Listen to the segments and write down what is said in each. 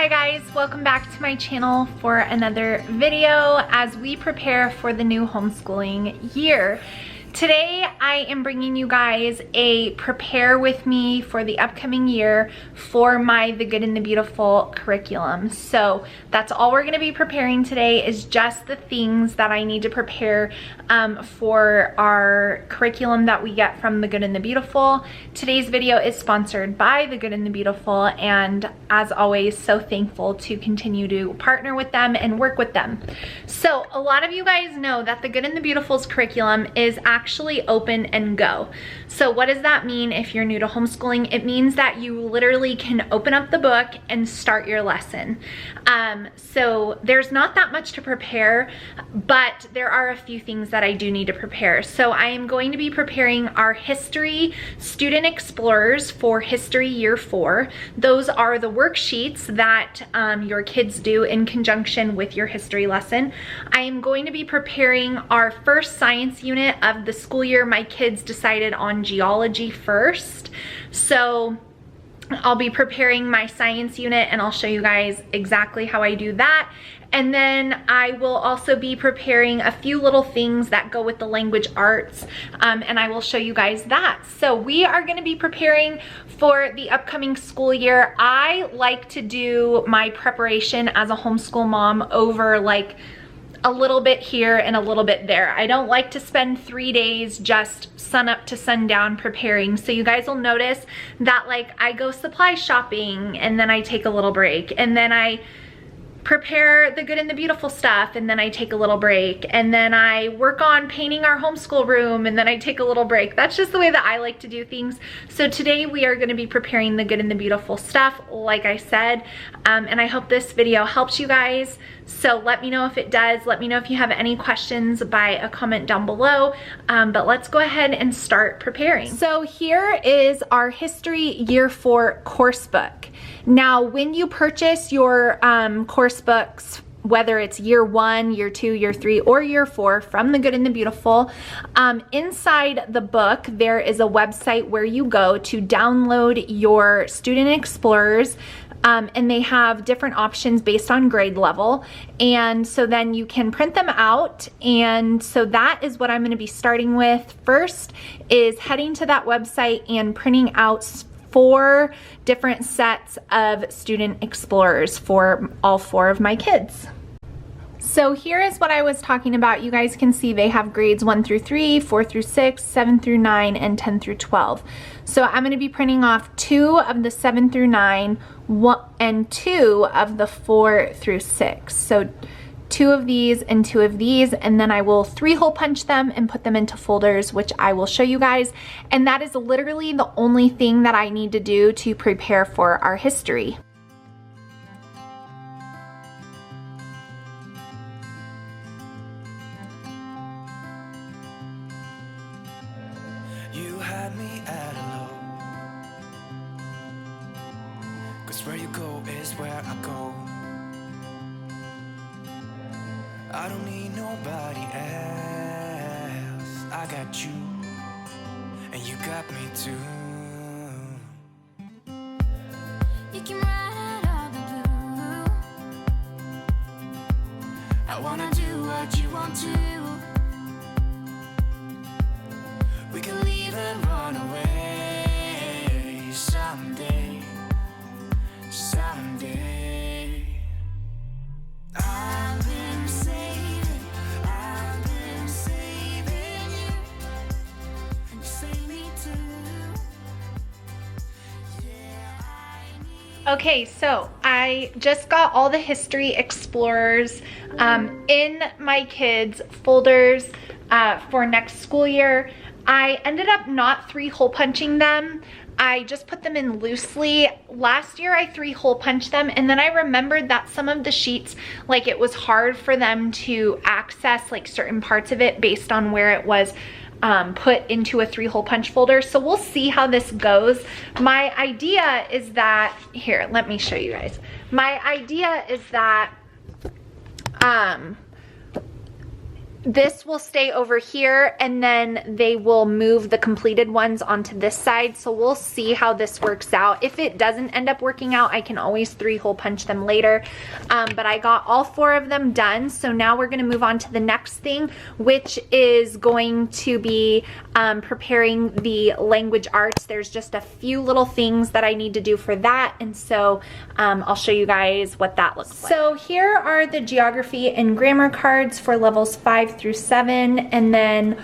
Hi guys, welcome back to my channel for another video as we prepare for the new homeschooling year. Today I am bringing you guys a prepare with me for the upcoming year for my The Good and the Beautiful curriculum. So that's all we're going to be preparing today, is just the things that I need to prepare for our curriculum that we get from The Good and the Beautiful. Today's video is sponsored by The Good and the Beautiful, and as always, so thankful to continue to partner with them and work with them. So a lot of you guys know that The Good and the Beautiful's curriculum is actually open and go. So what does that mean if you're new to homeschooling? It means that you literally can open up the book and start your lesson. So there's not that much to prepare, but there are a few things that I do need to prepare. So I am going to be preparing our history student explorers for history year 4. Those are the worksheets that your kids do in conjunction with your history lesson. I am going to be preparing our first science unit of the school year. My kids decided on geology first, so I'll be preparing my science unit and I'll show you guys exactly how I do that. And then I will also be preparing a few little things that go with the language arts, and I will show you guys that. So we are going to be preparing for the upcoming school year. I like to do my preparation as a homeschool mom over like a little bit here and a little bit there. I don't like to spend 3 days just sun up to sundown preparing. So you guys will notice that like I go supply shopping and then I take a little break, and then I prepare the good and the beautiful stuff and then I take a little break, and then I work on painting our homeschool room and then I take a little break. That's just the way that I like to do things. So today we are going to be preparing the good and the beautiful stuff, like I said, and I hope this video helps you guys. So let me know if it does. Let me know if you have any questions by a comment down below, but let's go ahead and start preparing. So here is our history year 4 course book. Now when you purchase your course books, whether it's year 1, year 2, year 3, or year 4 from The Good and the Beautiful, inside the book there is a website where you go to download your student explorers, and they have different options based on grade level, and so then you can print them out. And so that is what I'm going to be starting with. First is heading to that website and printing out 4 different sets of student explorers for all 4 of my kids. So here is what I was talking about. You guys can see they have grades 1 through 3, 4 through 6, 7 through 9, and 10 through 12. So I'm going to be printing off 2 of the 7 through 9 and 2 of the 4 through 6. So 2 of these and 2 of these, and then I will 3-hole punch them and put them into folders, which I will show you guys. And that is literally the only thing that I need to do to prepare for our history. You had me at a low, 'cause where you go is where I go. I don't need nobody else. I got you, and you got me too. You came right out of the blue. I wanna do what you want to. We can leave and run away someday, someday. I've been saving you, and you save me too. Yeah, I need. Okay, so I just got all the history explorers in my kids' folders for next school year. I ended up not 3-hole punching them. I just put them in loosely. Last year I 3-hole punched them, and then I remembered that some of the sheets, like it was hard for them to access like certain parts of it based on where it was put into a 3-hole punch folder. So we'll see how this goes. My idea is that, here, let me show you guys. My idea is that This will stay over here, and then they will move the completed ones onto this side. So we'll see how this works out. If it doesn't end up working out, I can always 3-hole punch them later. But I got all 4 of them done. So now we're gonna move on to the next thing, which is going to be preparing the language arts. There's just a few little things that I need to do for that. And so I'll show you guys what that looks like. So here are the geography and grammar cards for levels 5 through 7, and then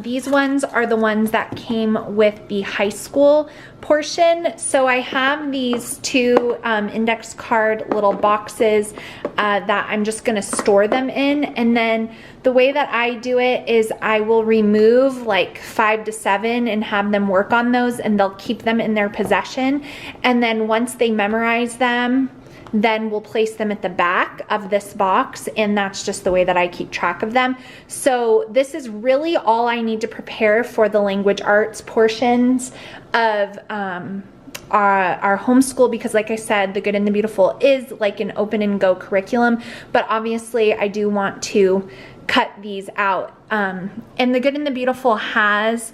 these ones are the ones that came with the high school portion. So I have these 2 index card little boxes that I'm just gonna store them in, and then the way that I do it is I will remove like 5 to 7 and have them work on those, and they'll keep them in their possession, and then once they memorize them, then we'll place them at the back of this box, and that's just the way that I keep track of them. So this is really all I need to prepare for the language arts portions of our homeschool, because like I said, the Good and the Beautiful is like an open and go curriculum, but obviously I do want to cut these out. And the Good and the Beautiful has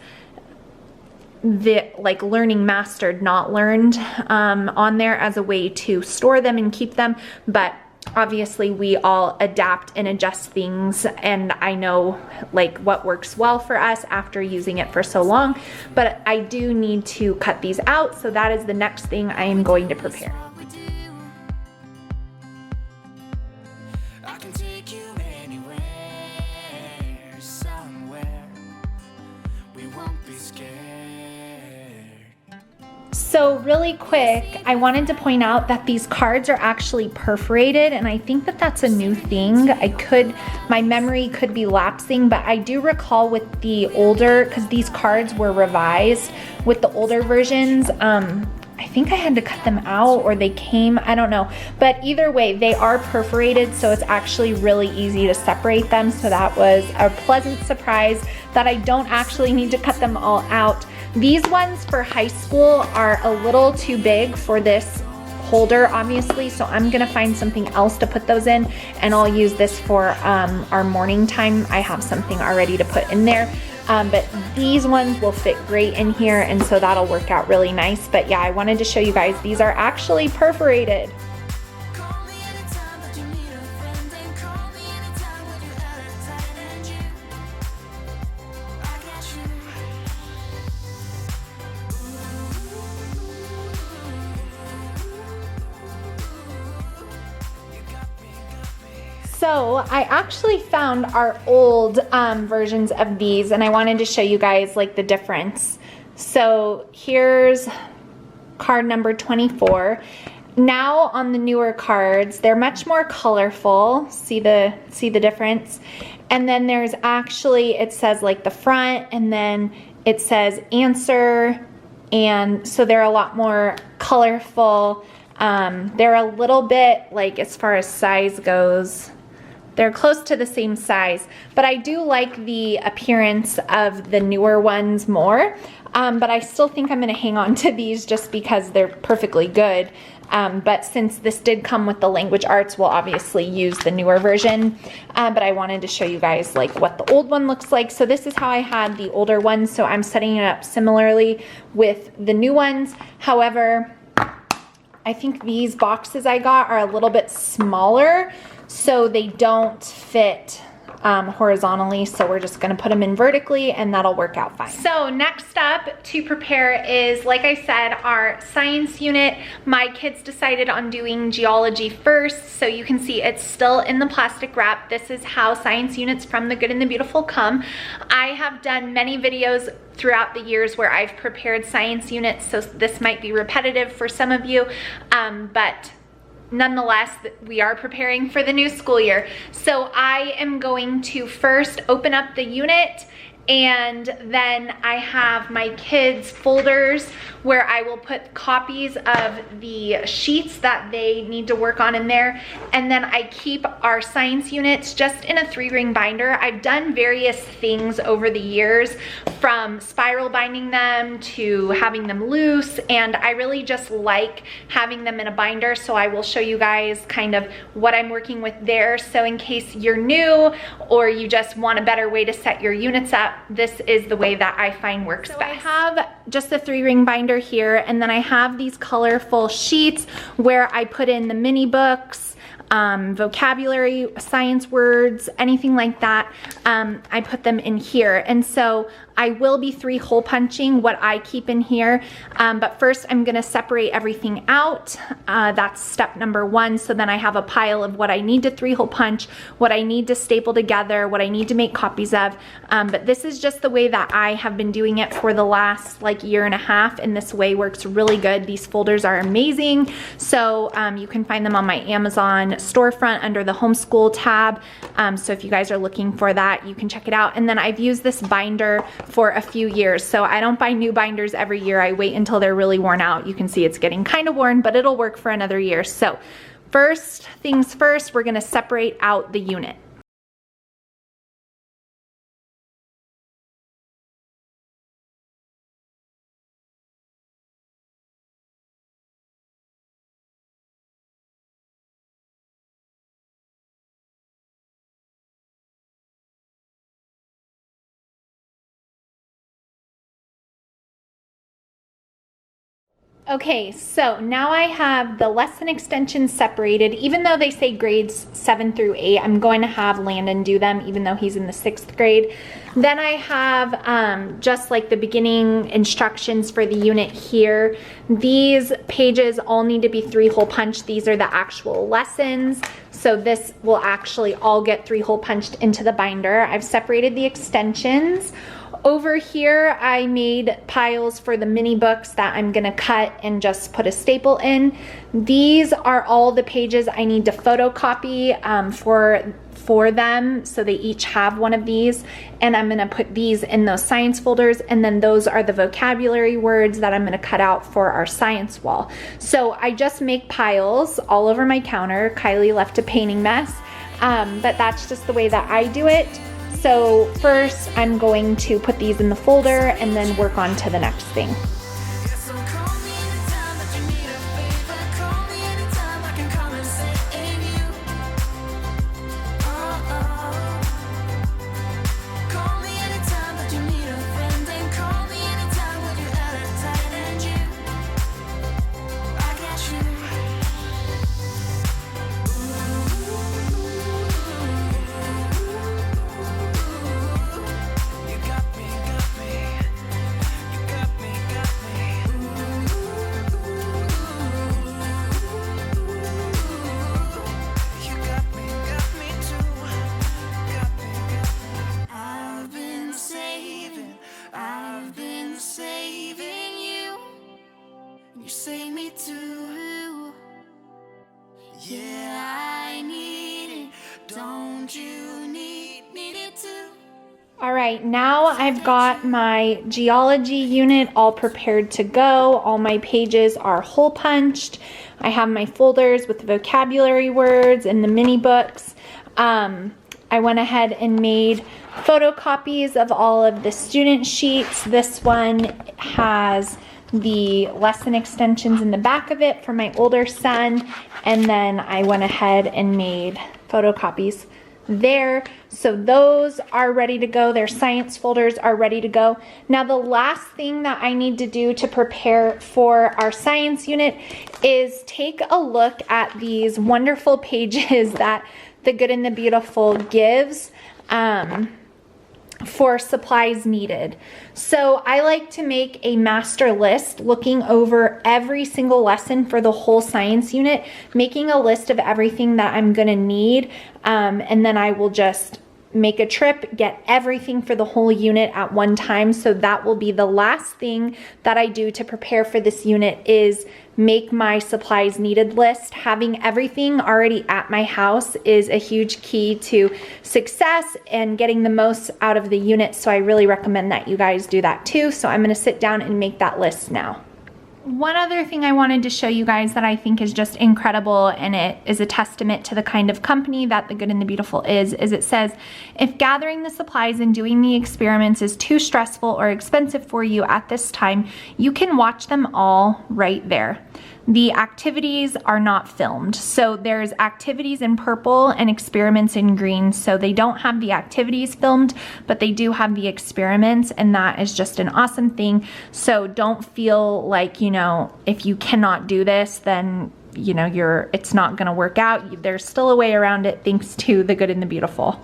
the like learning mastered, not learned on there as a way to store them and keep them, but obviously we all adapt and adjust things, and I know like what works well for us after using it for so long, but I do need to cut these out. So that is the next thing I am going to prepare. I can take you anywhere, somewhere. We won't be scared. So really quick, I wanted to point out that these cards are actually perforated, and I think that that's a new thing. My memory could be lapsing, but I do recall with the older, because these cards were revised with the older versions, I think I had to cut them out, or they came, I don't know. But either way, they are perforated, so it's actually really easy to separate them. So that was a pleasant surprise that I don't actually need to cut them all out. These ones for high school are a little too big for this holder, obviously, so I'm gonna find something else to put those in, and I'll use this for our morning time. I have something already to put in there. But these ones will fit great in here, and so that'll work out really nice. But yeah, I wanted to show you guys, these are actually perforated. Call me anytime that you need a friend, and call me anytime when you had a tight and you. I got you. You got me. So I actually found our old versions of these, and I wanted to show you guys like the difference. So here's card number 24. Now on the newer cards, they're much more colorful. See the difference? And then there's actually, it says like the front, and then it says answer, and so they're a lot more colorful. They're a little bit, like, as far as size goes, they're close to the same size, but I do like the appearance of the newer ones more. But I still think I'm gonna hang on to these just because they're perfectly good. But since this did come with the language arts, we'll obviously use the newer version. But I wanted to show you guys like what the old one looks like. So this is how I had the older ones. So I'm setting it up similarly with the new ones. However, I think these boxes I got are a little bit smaller, so they don't fit horizontally, so we're just gonna put them in vertically, and that'll work out fine. So next up to prepare is, like I said, our science unit. My kids decided on doing geology first, so you can see it's still in the plastic wrap. This is how science units from the Good and the Beautiful come. I have done many videos throughout the years where I've prepared science units, so this might be repetitive for some of you, but nonetheless, we are preparing for the new school year. So I am going to first open up the unit And then I have my kids' folders where I will put copies of the sheets that they need to work on in there. And then I keep our science units just in a 3-ring binder. I've done various things over the years, from spiral binding them to having them loose, and I really just like having them in a binder, so I will show you guys kind of what I'm working with there. So in case you're new or you just want a better way to set your units up, this is the way that I find works best. I have just a 3-ring binder here, and then I have these colorful sheets where I put in the mini books, vocabulary, science words, anything like that. I put them in here, and so I will be 3-hole punching what I keep in here, but first I'm gonna separate everything out. That's step number 1. So then I have a pile of what I need to 3-hole punch, what I need to staple together, what I need to make copies of. But this is just the way that I have been doing it for the last like year and a half, and this way works really good. These folders are amazing. So you can find them on my Amazon storefront under the Homeschool tab. So if you guys are looking for that, you can check it out. And then I've used this binder for a few years, so I don't buy new binders every year. I wait until they're really worn out. You can see it's getting kind of worn, but it'll work for another year. So first things first, we're gonna separate out the unit. Okay, so now I have the lesson extensions separated. Even though they say grades 7 through 8, I'm going to have Landon do them even though he's in the 6th grade. Then I have just like the beginning instructions for the unit here. These pages all need to be 3-hole punched. These are the actual lessons. So this will actually all get 3-hole punched into the binder. I've separated the extensions. Over here, I made piles for the mini books that I'm gonna cut and just put a staple in. These are all the pages I need to photocopy for them, so they each have one of these, and I'm gonna put these in those science folders, and then those are the vocabulary words that I'm gonna cut out for our science wall. So I just make piles all over my counter. Kylie left a painting mess, but that's just the way that I do it. So first I'm going to put these in the folder and then work on to the next thing. So call me anytime that you need a favor. Call me anytime I can come and save you. Call me anytime that you need a friend, and call me anytime when you're at a tight end. I got you. You got me, got me. You got me, got me. You got me too. Got me. I've been saving you. You save me too. Yeah, I need it. Don't you need it too? All right, now I've got my geology unit all prepared to go. All my pages are hole punched. I have my folders with the vocabulary words and the mini books. I went ahead and made photocopies of all of the student sheets. This one has the lesson extensions in the back of it for my older son, and then I went ahead and made photocopies there. So those are ready to go. Their science folders are ready to go. Now the last thing that I need to do to prepare for our science unit is take a look at these wonderful pages that The Good and the Beautiful gives for supplies needed. So I like to make a master list looking over every single lesson for the whole science unit, making a list of everything that I'm gonna need, and then I will just make a trip, get everything for the whole unit at one time. So that will be the last thing that I do to prepare for this unit, is make my supplies needed list. Having everything already at my house is a huge key to success and getting the most out of the unit. So I really recommend that you guys do that too. So I'm gonna sit down and make that list now. One other thing I wanted to show you guys that I think is just incredible, and it is a testament to the kind of company that The Good and the Beautiful is it says, if gathering the supplies and doing the experiments is too stressful or expensive for you at this time, you can watch them all right there. The activities are not filmed. So there's activities in purple and experiments in green. So they don't have the activities filmed, but they do have the experiments, and that is just an awesome thing. So don't feel like, you know, if you cannot do this, then, you know, it's not gonna work out. There's still a way around it thanks to The Good and the Beautiful.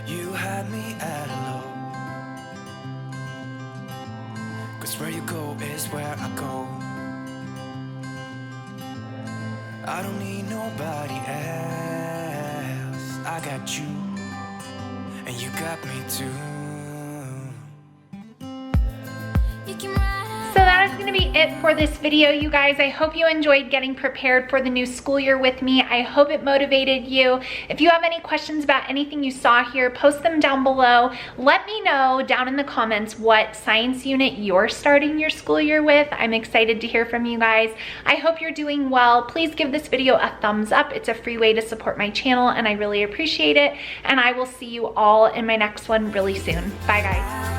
You had me at hello, 'cause where you go is where I go. I don't need nobody else. I got you, and you got me too. You can ride. So that is going to be it for this video, you guys. I hope you enjoyed getting prepared for the new school year with me. I hope it motivated you. If you have any questions about anything you saw here, post them down below. Let me know down in the comments what science unit you're starting your school year with. I'm excited to hear from you guys. I hope you're doing well. Please give this video a thumbs up. It's a free way to support my channel, and I really appreciate it. And I will see you all in my next one really soon. Bye, guys.